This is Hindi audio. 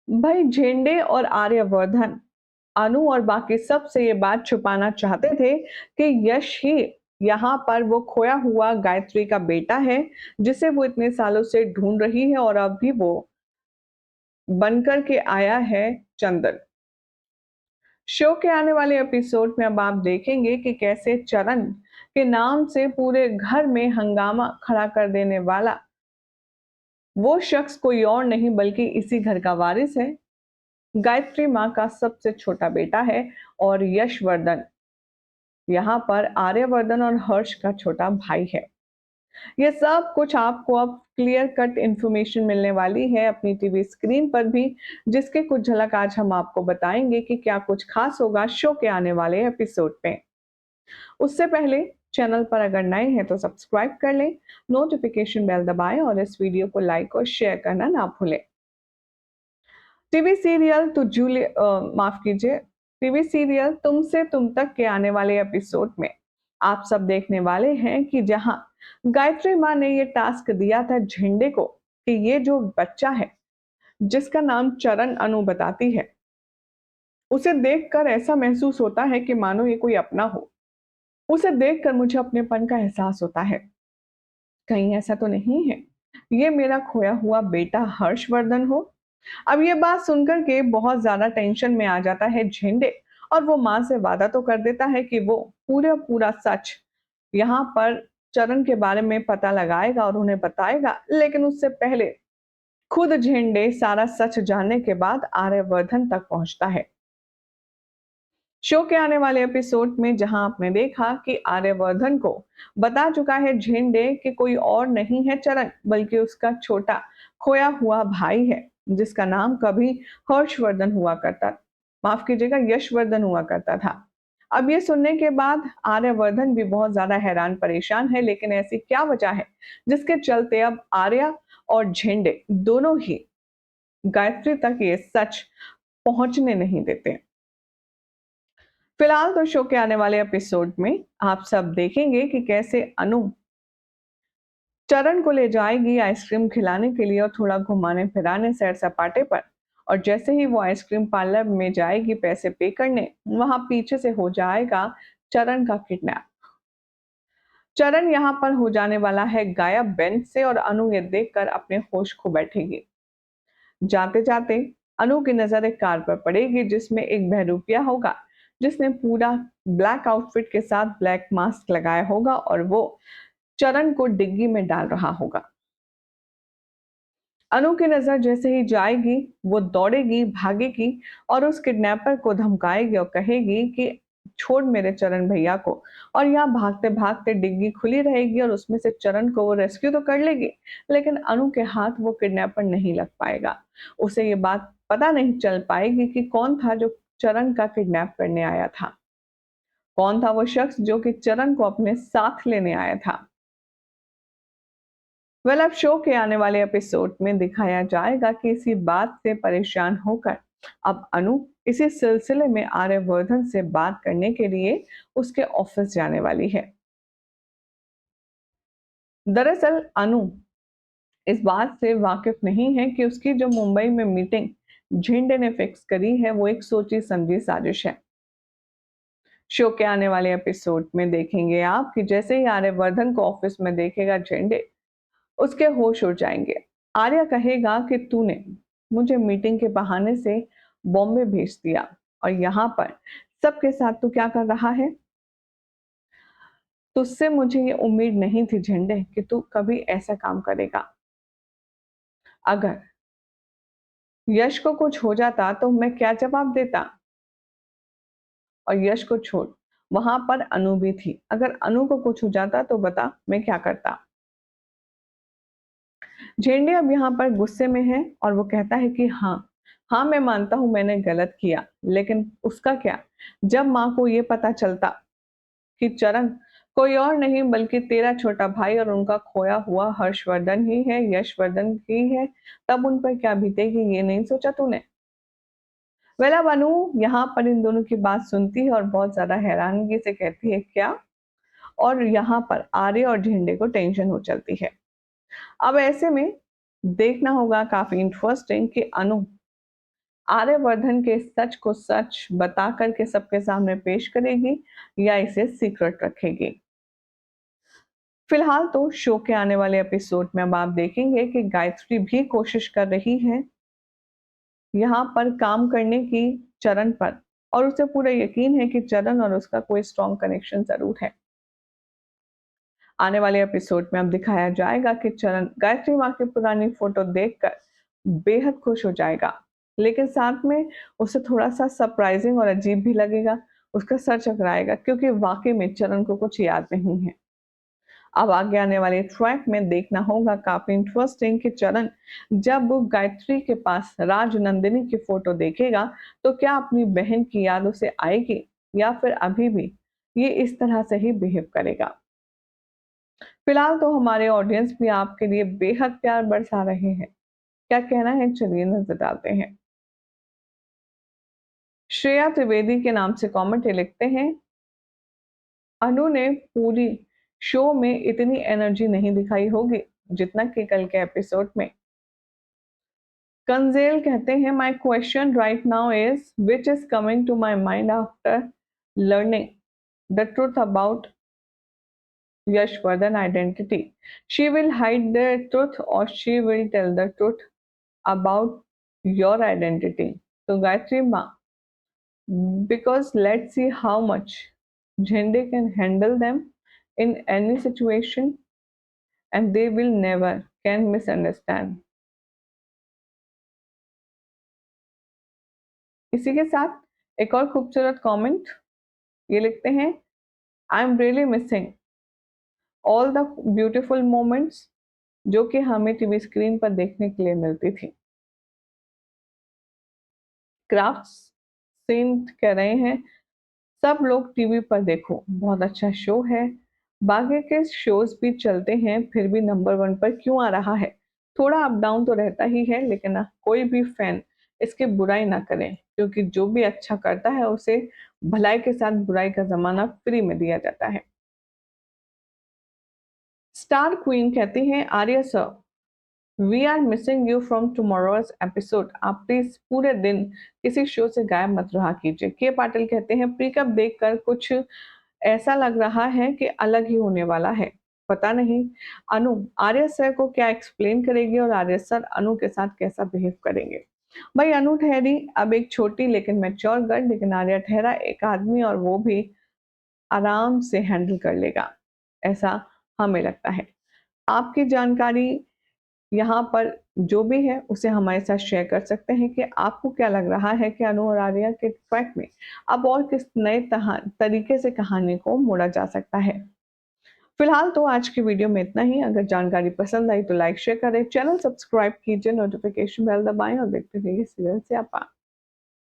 भाई झेंडे और आर्यवर्धन अनु और बाकी सब से ये बात छुपाना चाहते थे कि यश ही यहाँ पर वो खोया हुआ गायत्री का बेटा है, जिसे वो इतने सालों से ढूंढ रही है और अभी वो बनकर के आया है चंदन। शो के आने वाले एपिसोड में अब आप देखेंगे कि कैसे चरण के नाम से पूरे घर में हंगामा खड़ा कर देने वाला वो शख्स कोई और नहीं बल्कि इसी घर का वारिस है। गायत्री माँ का सबसे छोटा बेटा है और यशवर्धन यहाँ पर आर्यवर्धन और हर्ष का छोटा भाई है। ये सब कुछ आपको अब क्लियर कट इंफॉर्मेशन मिलने वाली है अपनी टीवी स्क्रीन पर भी, जिसके कुछ झलक आज हम आपको बताएंगे कि क्या कुछ खास होगा शो के आने वाले एपिसोड में। उससे पहले चैनल पर अगर नए हैं तो सब्सक्राइब कर लें, नोटिफिकेशन बेल दबाएं और इस वीडियो को लाइक और शेयर करना ना भूलें। टीवी सीरियल तो माफ कीजिए, टीवी सीरियल तुमसे तुम तक के आने वाले एपिसोड में आप सब देखने वाले हैं कि जहां गायत्री माँ ने ये टास्क दिया था झंडे को कि ये जो बच्चा है जिसका नाम चरण अनु बताती है, उसे देखकर ऐसा महसूस होता है कि मानो ये कोई अपना हो। उसे देखकर मुझे अपनेपन का एहसास होता है। कहीं ऐसा तो नहीं है ये मेरा खोया हुआ बेटा हर्षवर्धन हो। अब ये बात सुनकर के बहुत ज्यादा टेंशन में आ जाता है झेंडे और वो माँ से वादा तो कर देता है कि वो पूरा पूरा सच यहाँ पर चरण के बारे में पता लगाएगा और उन्हें बताएगा, लेकिन उससे पहले खुद झेंडे सारा सच जानने के बाद आर्यवर्धन तक पहुंचता है। शो के आने वाले एपिसोड में जहां आपने देखा कि आर्यवर्धन को बता चुका है झेंडे कि कोई और नहीं है चरण बल्कि उसका छोटा खोया हुआ भाई है, जिसका नाम कभी हर्षवर्धन हुआ करता, माफ कीजिएगा यशवर्धन हुआ करता था। अब ये सुनने के बाद आर्यवर्धन भी बहुत ज्यादा हैरान परेशान है, लेकिन ऐसी क्या वजह है जिसके चलते अब आर्या और झेंडे दोनों ही गायत्री तक ये सच पहुंचने नहीं देते। फिलहाल तो शो के आने वाले एपिसोड में आप सब देखेंगे कि कैसे अनु चरण को ले जाएगी आइसक्रीम खिलाने के लिए और थोड़ा घुमाने फिराने सैर सपाटे पर। और जैसे ही वो आइसक्रीम पार्लर में जाएगी पैसे पे करने, वहां पीछे से हो जाएगा चरण का किडनैप। चरण यहाँ पर हो जाने वाला है गायब बेंच से और अनु ये देखकर अपने होश खो बैठेगी। जाते जाते अनु की नजर एक कार पर पड़ेगी जिसमें एक बहरूपिया होगा, जिसने पूरा ब्लैक आउटफिट के साथ ब्लैक मास्क लगाया होगा और वो चरण को डिग्गी में डाल रहा होगा। अनु की नजर जैसे ही जाएगी वो दौड़ेगी, भागेगी और उस किडनैपर को धमकाएगी और कहेगी कि छोड़ मेरे चरण भैया को। और यहाँ भागते भागते डिग्गी खुली रहेगी और उसमें से चरण को वो रेस्क्यू तो कर लेगी, लेकिन अनु के हाथ वो किडनैपर नहीं लग पाएगा। उसे ये बात पता नहीं चल पाएगी कि कौन था जो चरण का किडनैप करने आया था, कौन था वो शख्स जो कि चरण को अपने साथ लेने आया था। अब शो के आने वाले एपिसोड में दिखाया जाएगा कि इसी बात से परेशान होकर अब अनु इसी सिलसिले में आर्यवर्धन से बात करने के लिए उसके ऑफिस जाने वाली है। दरअसल अनु इस बात से वाकिफ नहीं है कि उसकी जो मुंबई में मीटिंग झिंडे ने फिक्स करी है वो एक सोची समझी साजिश है। शो के आने वाले एपिसोड में देखेंगे आप कि जैसे ही आर्यवर्धन को ऑफिस में देखेगा झिंडे, उसके होश उड़ जाएंगे। आर्या कहेगा कि तूने मुझे मीटिंग के बहाने से बॉम्बे भेज दिया और यहाँ पर सबके साथ तू क्या कर रहा है। तुझसे मुझे ये उम्मीद नहीं थी झंडे कि तू कभी ऐसा काम करेगा। अगर यश को कुछ हो जाता तो मैं क्या जवाब देता। और यश को छोड़, वहां पर अनु भी थी, अगर अनु को कुछ हो जाता तो बता मैं क्या करता। झेंडे अब यहाँ पर गुस्से में है और वो कहता है कि हाँ हाँ मैं मानता हूं मैंने गलत किया, लेकिन उसका क्या जब माँ को ये पता चलता कि चरण कोई और नहीं बल्कि तेरा छोटा भाई और उनका खोया हुआ हर्षवर्धन ही है, यशवर्धन ही है, तब उन पर क्या बीतेगी ये नहीं सोचा तूने। वेला बानू यहाँ पर इन दोनों की बात सुनती है और बहुत ज्यादा हैरानगी से कहती है क्या। और यहाँ पर आर्य और झेंडे को टेंशन हो चलती है। अब ऐसे में देखना होगा काफी इंटरेस्टिंग कि अनु आर्यवर्धन के सच को सच बता करके सबके सामने पेश करेगी या इसे सीक्रेट रखेगी। फिलहाल तो शो के आने वाले एपिसोड में अब आप देखेंगे कि गायत्री भी कोशिश कर रही है यहाँ पर काम करने की चरण पर, और उसे पूरा यकीन है कि चरण और उसका कोई स्ट्रॉन्ग कनेक्शन जरूर है। आने वाले एपिसोड में अब दिखाया जाएगा कि चरण गायत्री माँ की पुरानी फोटो देखकर बेहद खुश हो जाएगा, लेकिन साथ में उसे थोड़ा सा सरप्राइजिंग और अजीब भी लगेगा। उसका सर चकराएगा क्योंकि वाकई में चरण को कुछ याद नहीं है। अब आगे आने वाले ट्रैक में देखना होगा काफी इंटरेस्टिंग कि चरण जब वो गायत्री के पास राजनंदिनी की फोटो देखेगा तो क्या अपनी बहन की याद उसे आएगी या फिर अभी भी ये इस तरह से ही बिहेव करेगा। फिलहाल तो हमारे ऑडियंस भी आपके लिए बेहद प्यार बरसा रहे हैं। क्या कहना है, चलिए नजर डालते हैं। श्रेया त्रिवेदी के नाम से कमेंट लिखते हैं, अनु ने पूरी शो में इतनी एनर्जी नहीं दिखाई होगी जितना कि कल के एपिसोड में। कंजेल कहते हैं, my question right now is which is coming to my mind after learning the truth about Yashvardhan identity. She will hide the truth or she will tell the truth about your identity. So Gayatri Ma, because let's see how much Jhende can handle them in any situation and they will never can misunderstand. इसी के साथ एक और खूबसूरत कमेंट ये लिखते हैं, I am really missing all the beautiful moments जो कि हमें टीवी स्क्रीन पर देखने के लिए मिलती थी। क्राफ्ट सीन कह रहे हैं, सब लोग टीवी पर देखो, बहुत अच्छा शो है। बाकी के शोज भी चलते हैं फिर भी नंबर 1 पर क्यों आ रहा है? थोड़ा अप डाउन तो रहता ही है, लेकिन ना कोई भी फैन इसकी बुराई ना करे क्योंकि जो भी अच्छा करता है उसे भलाई के साथ बुराई का जमाना फ्री में दिया जाता है। स्टार क्वीन कहती हैं, Arya sir, we are missing you from tomorrow's episode. आप प्लीज पूरे दिन किसी शो से गायब मत रहा कीजिए। के पाटिल कहते हैं, प्रीकअप देखकर कुछ ऐसा लग रहा है कि अलग ही होने वाला है। पता नहीं अनु आर्य सर को क्या एक्सप्लेन करेगी और आर्य सर अनु के साथ कैसा बिहेव करेंगे। भाई अनु ठहरी अब एक छोटी लेकिन मैच्योर गर्ल, लेकिन आर्य ठहरा एक आदमी और वो भी आराम से हैंडल कर लेगा, ऐसा हमें लगता है। आपकी जानकारी यहाँ पर जो भी है उसे हमारे साथ शेयर कर सकते हैं कि आपको क्या लग रहा है कि अनु और आर्या के ट्रैक में अब और किस नए तरीके से कहानी को मोड़ा जा सकता है। फिलहाल तो आज की वीडियो में इतना ही। अगर जानकारी पसंद आई तो लाइक शेयर करें, चैनल सब्सक्राइब कीजिए, नोटिफिकेशन बेल दबाएं और देखते रहिए सीरियल स्यापा।